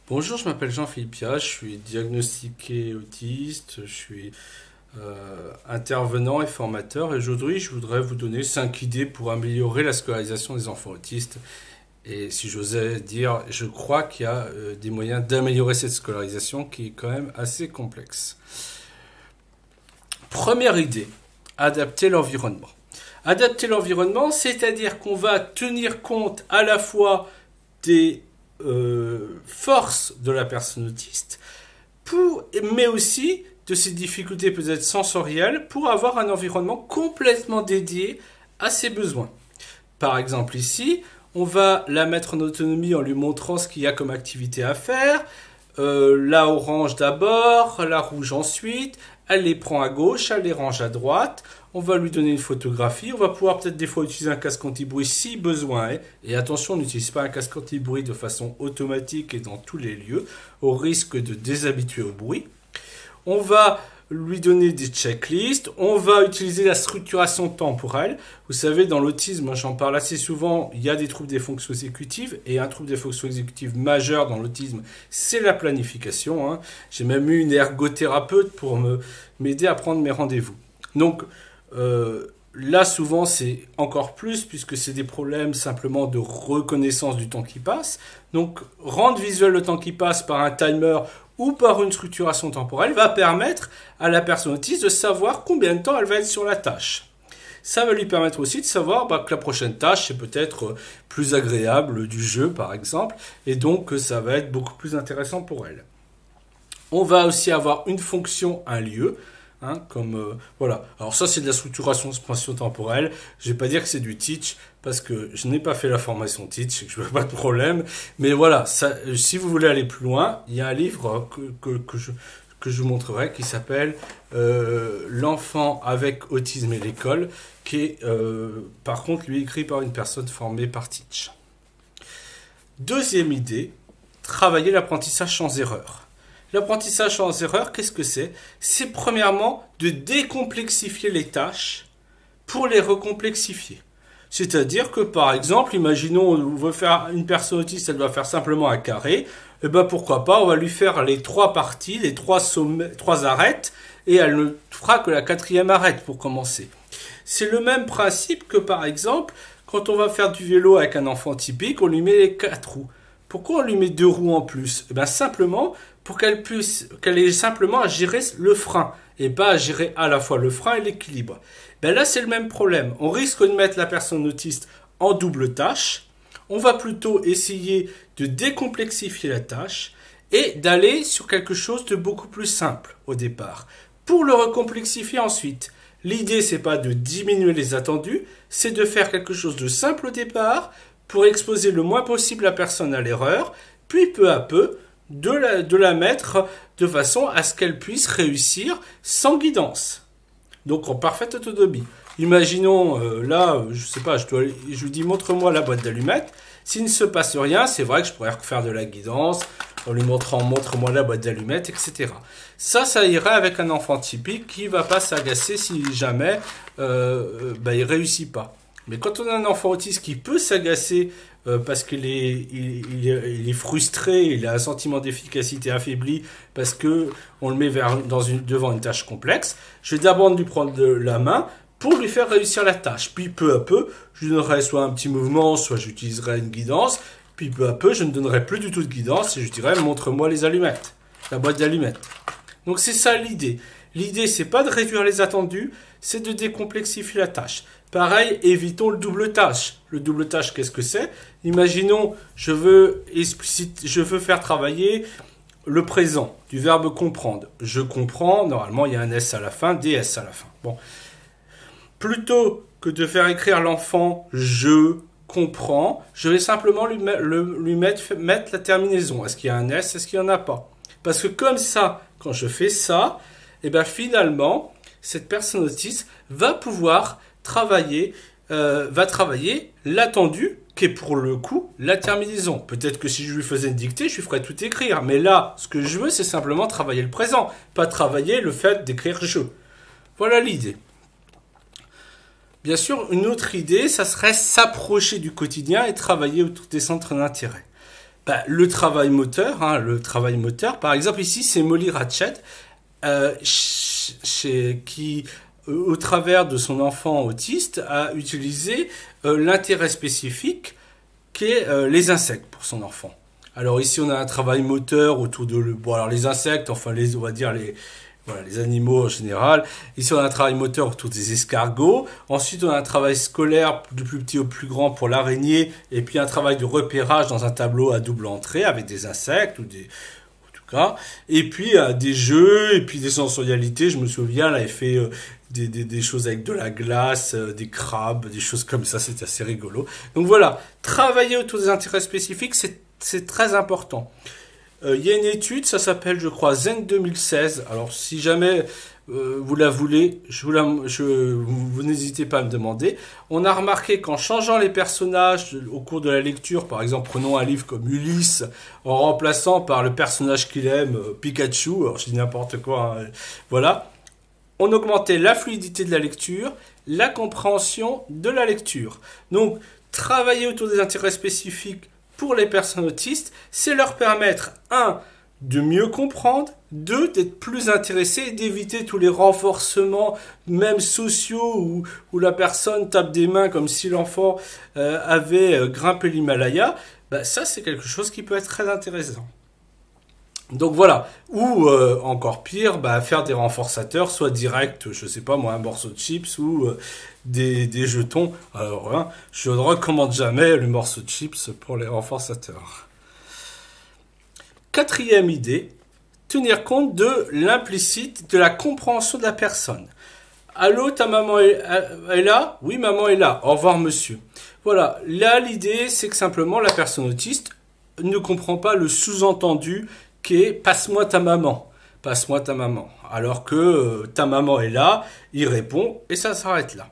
Bonjour, je m'appelle Jean-Philippe Piat, je suis diagnostiqué autiste, je suis intervenant et formateur et aujourd'hui je voudrais vous donner 5 idées pour améliorer la scolarisation des enfants autistes. Et si j'osais dire, je crois qu'il y a des moyens d'améliorer cette scolarisation qui est quand même assez complexe. Première idée, adapter l'environnement. Adapter l'environnement, c'est-à-dire qu'on va tenir compte à la fois des forces de la personne autiste, mais aussi de ses difficultés peut-être sensorielles pour avoir un environnement complètement dédié à ses besoins. Par exemple ici, on va la mettre en autonomie en lui montrant ce qu'il y a comme activité à faire. La orange d'abord, la rouge ensuite. Elle les prend à gauche, elle les range à droite. On va lui donner une photographie. On va pouvoir peut-être des fois utiliser un casque anti-bruit si besoin est. Et attention, on n'utilise pas un casque anti-bruit de façon automatique et dans tous les lieux, au risque de déshabituer au bruit. On va lui donner des checklists, on va utiliser la structuration temporelle. Vous savez, dans l'autisme, j'en parle assez souvent, il y a des troubles des fonctions exécutives, et un trouble des fonctions exécutives majeur dans l'autisme, c'est la planification, hein. J'ai même eu une ergothérapeute pour m'aider à prendre mes rendez-vous. Donc, là, souvent, c'est encore plus, puisque c'est des problèmes simplement de reconnaissance du temps qui passe. Donc, rendre visuel le temps qui passe par un timer ou par une structuration temporelle va permettre à la personne autiste de savoir combien de temps elle va être sur la tâche. Ça va lui permettre aussi de savoir que la prochaine tâche c'est peut-être plus agréable du jeu par exemple, et donc ça va être beaucoup plus intéressant pour elle. On va aussi avoir une fonction, un lieu, hein, comme voilà. Alors ça c'est de la structuration spatio-temporelle. Je vais pas dire que c'est du teach parce que je n'ai pas fait la formation teach et que je veux pas de problème. Mais voilà, ça, si vous voulez aller plus loin, il y a un livre que je vous montrerai qui s'appelle L'enfant avec autisme et l'école, qui est par contre lui écrit par une personne formée par Teach. Deuxième idée, travailler l'apprentissage sans erreur. L'apprentissage sans erreur, qu'est-ce que c'est? C'est premièrement de décomplexifier les tâches pour les recomplexifier. C'est-à-dire que par exemple, imaginons on veut faire une personne autiste, elle doit faire simplement un carré, et ben pourquoi pas, on va lui faire les 3 parties, les 3 sommets, 3 arêtes, et elle ne fera que la 4e arête pour commencer. C'est le même principe que par exemple, quand on va faire du vélo avec un enfant typique, on lui met les 4 roues. Pourquoi on lui met 2 roues en plus? Ben simplement pour qu'elle ait simplement à gérer le frein et pas à gérer à la fois le frein et l'équilibre. Ben là, c'est le même problème. On risque de mettre la personne autiste en double tâche. On va plutôt essayer de décomplexifier la tâche et d'aller sur quelque chose de beaucoup plus simple au départ. Pour le recomplexifier ensuite, l'idée, c'est pas de diminuer les attendus, c'est de faire quelque chose de simple au départ pour exposer le moins possible la personne à l'erreur, puis peu à peu, de la mettre de façon à ce qu'elle puisse réussir sans guidance. Donc en parfaite autonomie. Imaginons, là, je sais pas, je lui dis montre-moi la boîte d'allumettes. S'il ne se passe rien, c'est vrai que je pourrais refaire de la guidance en lui montrant montre-moi la boîte d'allumettes, etc. Ça irait avec un enfant typique qui va pas s'agacer si jamais il réussit pas. Mais quand on a un enfant autiste qui peut s'agacer parce il est frustré, il a un sentiment d'efficacité affaibli parce que on le met devant une tâche complexe, je vais d'abord lui prendre de la main pour lui faire réussir la tâche. Puis peu à peu, je lui donnerai soit un petit mouvement, soit j'utiliserai une guidance. Puis peu à peu, je ne donnerai plus du tout de guidance et je dirais montre-moi les allumettes, la boîte d'allumettes. Donc c'est ça l'idée. L'idée, c'est pas de réduire les attendus, c'est de décomplexifier la tâche. Pareil, évitons le double tâche. Le double tâche, qu'est-ce que c'est? Imaginons, je veux faire travailler le présent, du verbe comprendre. Je comprends, normalement il y a un S à la fin, des S à la fin. Bon. Plutôt que de faire écrire l'enfant je comprends, je vais simplement lui mettre la terminaison. Est-ce qu'il y a un S, est-ce qu'il n'y en a pas? Parce que comme ça, quand je fais ça, et ben finalement, cette personne autiste va pouvoir travailler l'attendu, qui est pour le coup la terminaison. Peut-être que si je lui faisais une dictée, je lui ferais tout écrire. Mais là, ce que je veux, c'est simplement travailler le présent, pas travailler le fait d'écrire je. Voilà l'idée. Bien sûr, une autre idée, ça serait s'approcher du quotidien et travailler autour des centres d'intérêt. Le travail moteur, hein, le travail moteur, par exemple ici c'est Molly Ratched qui, au travers de son enfant autiste, a utilisé l'intérêt spécifique qu'est les insectes pour son enfant. Alors ici on a un travail moteur autour de alors les insectes, enfin on va dire les animaux en général. Ici on a un travail moteur autour des escargots. Ensuite on a un travail scolaire du plus petit au plus grand pour l'araignée, et puis un travail de repérage dans un tableau à double entrée avec des insectes en tout cas. Et puis des jeux et puis des sensorialités. Je me souviens, elle avait fait des choses avec de la glace, des crabes, des choses comme ça. C'était assez rigolo. Donc voilà, travailler autour des intérêts spécifiques, c'est très important. Il y a une étude, ça s'appelle, je crois, Zen 2016. Alors, si jamais vous la voulez, vous n'hésitez pas à me demander. On a remarqué qu'en changeant les personnages au cours de la lecture, par exemple, prenons un livre comme Ulysse, en remplaçant par le personnage qu'il aime, Pikachu, alors je dis n'importe quoi, hein, voilà, on augmentait la fluidité de la lecture, la compréhension de la lecture. Donc, travailler autour des intérêts spécifiques pour les personnes autistes, c'est leur permettre, de mieux comprendre, d'être plus intéressés et d'éviter tous les renforcements, même sociaux, où la personne tape des mains comme si l'enfant avait grimpé l'Himalaya. Ça, c'est quelque chose qui peut être très intéressant. Donc voilà, ou encore pire, faire des renforçateurs, soit direct, je sais pas moi, un morceau de chips ou des jetons. Alors je ne recommande jamais le morceau de chips pour les renforçateurs. Quatrième idée, tenir compte de l'implicite, de la compréhension de la personne. Allô, ta maman est là? Oui, maman est là. Au revoir, monsieur. Voilà, là l'idée c'est que simplement la personne autiste ne comprend pas le sous-entendu qui est passe-moi ta maman. Passe-moi ta maman. Alors que ta maman est là, il répond et ça s'arrête là.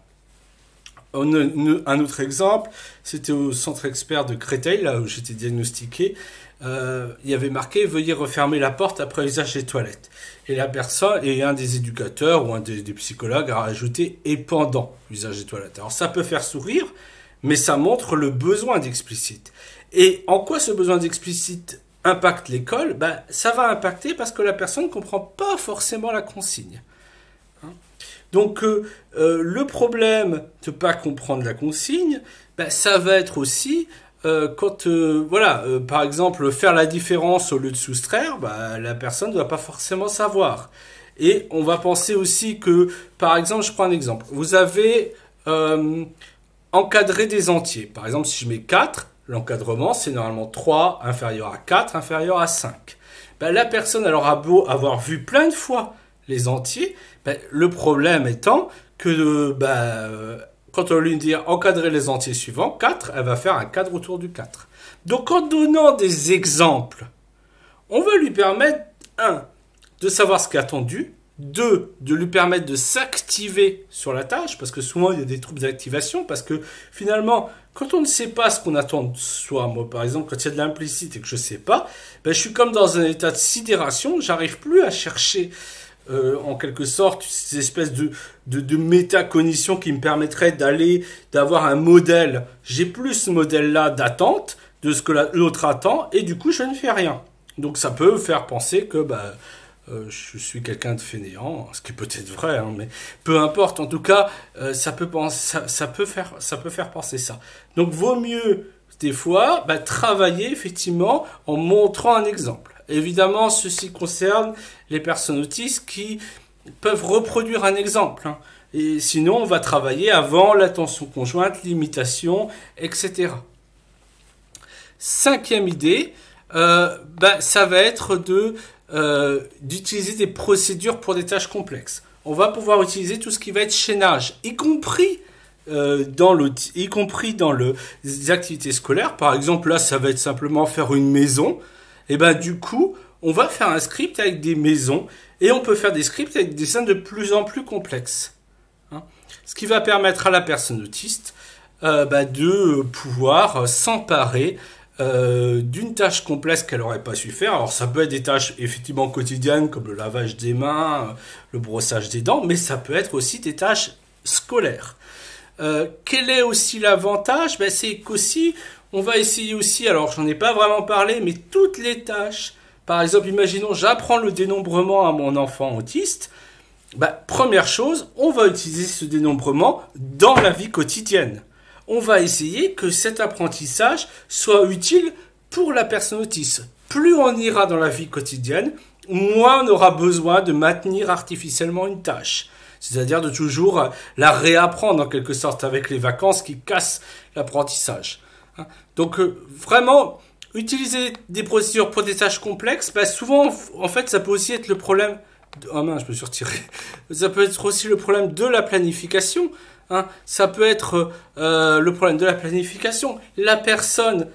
Un autre exemple, c'était au centre expert de Créteil, là où j'étais diagnostiqué. Il y avait marqué veuillez refermer la porte après usage des toilettes. Et la personne, et un des éducateurs ou un des psychologues a rajouté et pendant usage des toilettes. Alors ça peut faire sourire, mais ça montre le besoin d'explicite. Et en quoi ce besoin d'explicite impacte l'école? Ça va impacter parce que la personne ne comprend pas forcément la consigne. Donc le problème de ne pas comprendre la consigne, ça va être aussi quand, par exemple, faire la différence au lieu de soustraire, la personne ne doit pas forcément savoir. Et on va penser aussi que, par exemple, je prends un exemple, vous avez encadré des entiers. Par exemple, si je mets 4, l'encadrement, c'est normalement 3 inférieur à 4, inférieur à 5. La personne, elle aura beau avoir vu plein de fois les entiers, le problème étant que quand on lui dit encadrer les entiers suivants, 4, elle va faire un cadre autour du 4. Donc en donnant des exemples, on va lui permettre, 1, de savoir ce qui est attendu, 2, de lui permettre de s'activer sur la tâche, parce que souvent il y a des troubles d'activation, parce que finalement, quand on ne sait pas ce qu'on attend de soi, moi par exemple, quand il y a de l'implicite et que je ne sais pas, je suis comme dans un état de sidération, j'arrive plus à chercher en quelque sorte cette espèce de métacognition qui me permettrait d'avoir un modèle. J'ai plus ce modèle-là d'attente de ce que l'autre attend, et du coup je ne fais rien. Donc ça peut faire penser que je suis quelqu'un de fainéant, ce qui est peut-être vrai, mais peu importe. En tout cas, ça peut faire penser ça. Donc, vaut mieux des fois travailler effectivement en montrant un exemple. Évidemment, ceci concerne les personnes autistes qui peuvent reproduire un exemple. Et sinon, on va travailler avant l'attention conjointe, l'imitation, etc. Cinquième idée, ça va être d'utiliser des procédures pour des tâches complexes. On va pouvoir utiliser tout ce qui va être chaînage, y compris dans les activités scolaires. Par exemple, là, ça va être simplement faire une maison. Et du coup, on va faire un script avec des maisons et on peut faire des scripts avec des scènes de plus en plus complexes. Ce qui va permettre à la personne autiste de pouvoir s'emparer d'une tâche complexe qu'elle n'aurait pas su faire. Alors ça peut être des tâches effectivement quotidiennes comme le lavage des mains, le brossage des dents, mais ça peut être aussi des tâches scolaires. Quel est aussi l'avantage? C'est qu'aussi On va essayer aussi, alors j'en ai pas vraiment parlé, mais toutes les tâches. Par exemple, imaginons, j'apprends le dénombrement à mon enfant autiste. Première chose, on va utiliser ce dénombrement dans la vie quotidienne. On va essayer que cet apprentissage soit utile pour la personne autiste. Plus on ira dans la vie quotidienne, moins on aura besoin de maintenir artificiellement une tâche. C'est-à-dire de toujours la réapprendre en quelque sorte avec les vacances qui cassent l'apprentissage. Donc vraiment, utiliser des procédures pour des tâches complexes, souvent en fait ça peut aussi être le problème. Oh mince, je me suis retiré. Ça peut être aussi le problème de la planification. Ça peut être le problème de la planification. La personne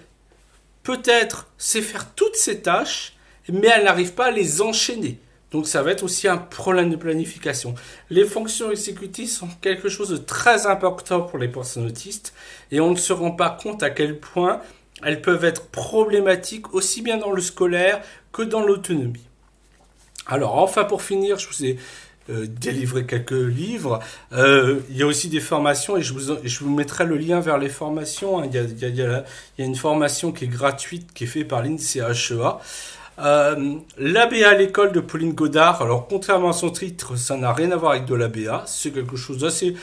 peut-être sait faire toutes ces tâches, mais elle n'arrive pas à les enchaîner. Donc ça va être aussi un problème de planification. Les fonctions exécutives sont quelque chose de très important pour les personnes autistes et on ne se rend pas compte à quel point elles peuvent être problématiques aussi bien dans le scolaire que dans l'autonomie. Alors enfin pour finir, je vous ai délivré quelques livres. Il y a aussi des formations et je vous mettrai le lien vers les formations. Il y a une formation qui est gratuite qui est faite par l'INSEE-HEA. L'ABA à l'école de Pauline Godard, alors contrairement à son titre, ça n'a rien à voir avec de l'ABA, c'est quelque chose d'assez,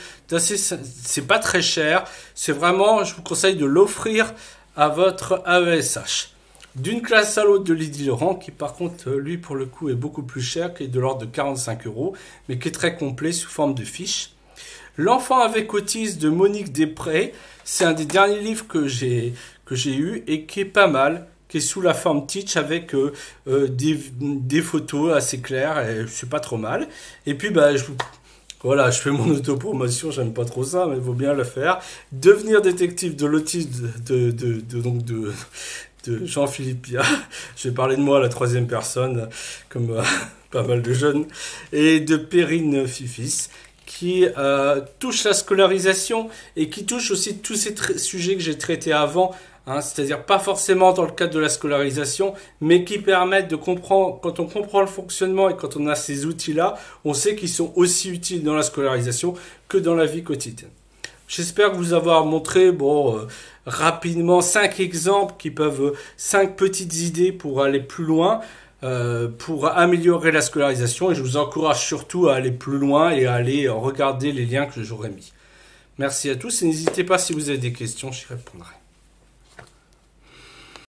c'est pas très cher, c'est vraiment, je vous conseille de l'offrir à votre AESH. D'une classe à l'autre de Lydie Laurent, qui par contre, lui pour le coup est beaucoup plus cher, qui est de l'ordre de 45 €, mais qui est très complet sous forme de fiche. L'enfant avec autisme de Monique Després, c'est un des derniers livres que j'ai eu et qui est pas mal, qui est sous la forme Teach avec des photos assez claires et c'est pas trop mal. Et puis voilà, je fais mon autopromotion, j'aime pas trop ça, mais il vaut bien le faire. Devenir détective de l'autisme de Jean-Philippe Pia. Je vais parler de moi à la troisième personne, comme pas mal de jeunes, et de Perrine Fifis, qui touche la scolarisation et qui touche aussi tous ces sujets que j'ai traités avant, c'est-à-dire pas forcément dans le cadre de la scolarisation, mais qui permettent de comprendre, quand on comprend le fonctionnement et quand on a ces outils-là, on sait qu'ils sont aussi utiles dans la scolarisation que dans la vie quotidienne. J'espère vous avoir montré, rapidement 5 exemples qui peuvent, 5 petites idées pour aller plus loin, pour améliorer la scolarisation et je vous encourage surtout à aller plus loin et à aller regarder les liens que j'aurais mis. Merci à tous et n'hésitez pas si vous avez des questions, j'y répondrai.